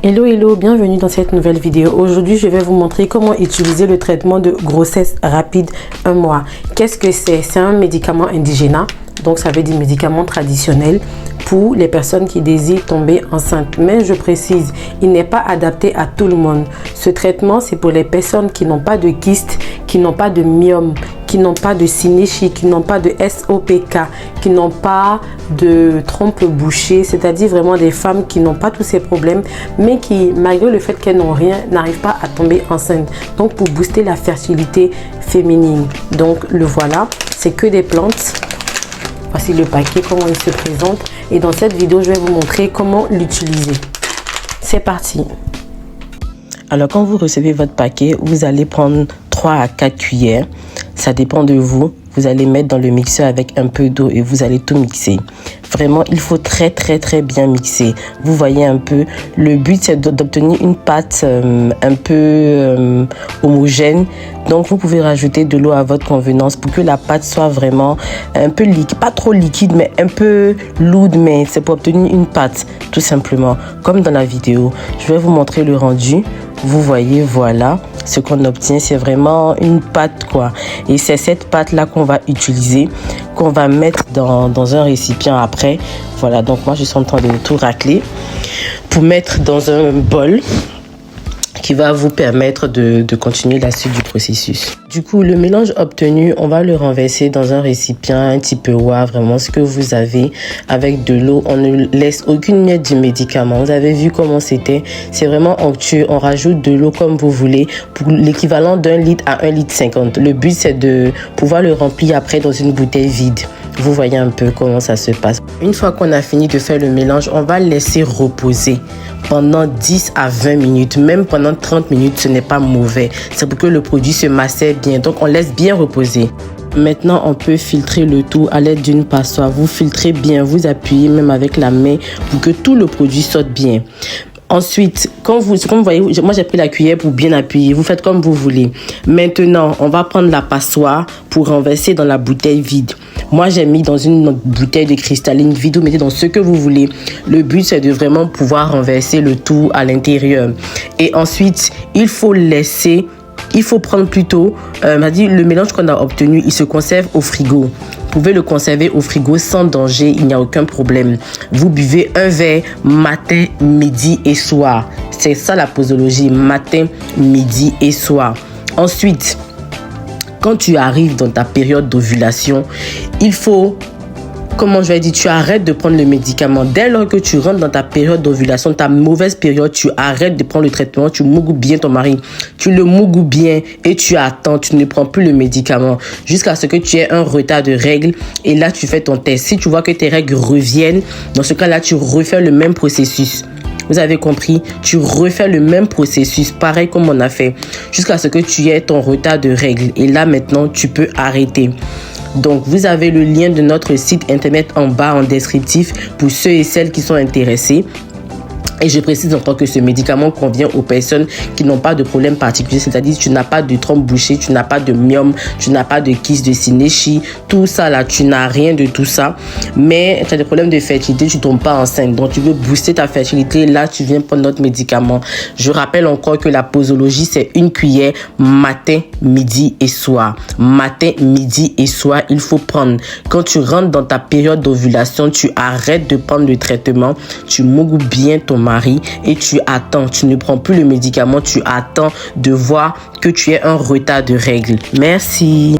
Hello, bienvenue dans cette nouvelle vidéo. Aujourd'hui, je vais vous montrer comment utiliser le traitement de grossesse rapide 1 mois. Qu'est-ce que c'est? C'est un médicament indigène, donc ça veut dire médicament traditionnel pour les personnes qui désirent tomber enceinte. Mais je précise, il n'est pas adapté à tout le monde. Ce traitement, c'est pour les personnes qui n'ont pas de kyste, qui n'ont pas de myome, qui n'ont pas de synéchie, qui n'ont pas de SOPK, qui n'ont pas de trompe bouchée, c'est-à-dire vraiment des femmes qui n'ont pas tous ces problèmes, mais qui, malgré le fait qu'elles n'ont rien, n'arrivent pas à tomber enceinte. Donc, pour booster la fertilité féminine. Donc, le voilà, c'est que des plantes. Voici le paquet, comment il se présente. Et dans cette vidéo, je vais vous montrer comment l'utiliser. C'est parti. Alors, quand vous recevez votre paquet, vous allez prendre 3 à 4 cuillères. Ça dépend de vous. Vous allez mettre dans le mixeur avec un peu d'eau et vous allez tout mixer. Vraiment, il faut très bien mixer. Vous voyez un peu, le but c'est d'obtenir une pâte un peu homogène. Donc, vous pouvez rajouter de l'eau à votre convenance pour que la pâte soit vraiment un peu liquide. Pas trop liquide, mais un peu lourde, mais c'est pour obtenir une pâte, tout simplement. Comme dans la vidéo. Je vais vous montrer le rendu. Vous voyez, voilà, ce qu'on obtient, c'est vraiment une pâte, quoi. Et c'est cette pâte-là qu'on va utiliser, qu'on va mettre dans un récipient après. Voilà, donc moi, je suis en train de tout racler pour mettre dans un bol qui va vous permettre de continuer la suite du processus. Du coup, le mélange obtenu, on va le renverser dans un récipient, un petit peu vraiment ce que vous avez avec de l'eau. On ne laisse aucune miette du médicament. Vous avez vu comment c'était? C'est vraiment onctueux. On rajoute de l'eau comme vous voulez pour l'équivalent d'1 litre à 1,50 litre. Le but, c'est de pouvoir le remplir après dans une bouteille vide. Vous voyez un peu comment ça se passe. Une fois qu'on a fini de faire le mélange, on va laisser reposer pendant 10 à 20 minutes. Même pendant 30 minutes, ce n'est pas mauvais. C'est pour que le produit se macère bien. Donc, on laisse bien reposer. Maintenant, on peut filtrer le tout à l'aide d'une passoire. Vous filtrez bien, vous appuyez même avec la main pour que tout le produit sorte bien. Ensuite, comme vous voyez, moi j'ai pris la cuillère pour bien appuyer. Vous faites comme vous voulez. Maintenant, on va prendre la passoire pour renverser dans la bouteille vide. Moi, j'ai mis dans une bouteille de cristalline vide. Vous mettez dans ce que vous voulez. Le but, c'est de vraiment pouvoir renverser le tout à l'intérieur. Et ensuite, il faut prendre plutôt, le mélange qu'on a obtenu, il se conserve au frigo. Vous pouvez le conserver au frigo sans danger, il n'y a aucun problème. Vous buvez un verre matin, midi et soir. C'est ça la posologie, matin, midi et soir. Ensuite, quand tu arrives dans ta période d'ovulation, il faut, tu arrêtes de prendre le médicament. Dès lors que tu rentres dans ta période d'ovulation, ta mauvaise période, tu arrêtes de prendre le traitement, tu mougoues bien ton mari. Tu le mougoues bien et tu attends, tu ne prends plus le médicament jusqu'à ce que tu aies un retard de règles. Et là, tu fais ton test. Si tu vois que tes règles reviennent, dans ce cas-là, tu refais le même processus. Vous avez compris? Tu refais le même processus, pareil comme on a fait, jusqu'à ce que tu aies ton retard de règles. Et là, maintenant, tu peux arrêter. Donc, vous avez le lien de notre site internet en bas en descriptif pour ceux et celles qui sont intéressés. Et je précise encore que ce médicament convient aux personnes qui n'ont pas de problème particulier, c'est-à-dire tu n'as pas de trompe bouchée, tu n'as pas de myome, tu n'as pas de kyste, de synéchie, tout ça là, tu n'as rien de tout ça. Mais tu as des problèmes de fertilité, tu ne tombes pas enceinte, donc tu veux booster ta fertilité, là tu viens prendre notre médicament. Je rappelle encore que la posologie, c'est une cuillère matin, midi et soir. Matin, midi et soir, il faut prendre. Quand tu rentres dans ta période d'ovulation, tu arrêtes de prendre le traitement, tu mougoues bien ton mari et tu attends, tu ne prends plus le médicament, tu attends de voir que tu aies un retard de règles. Merci.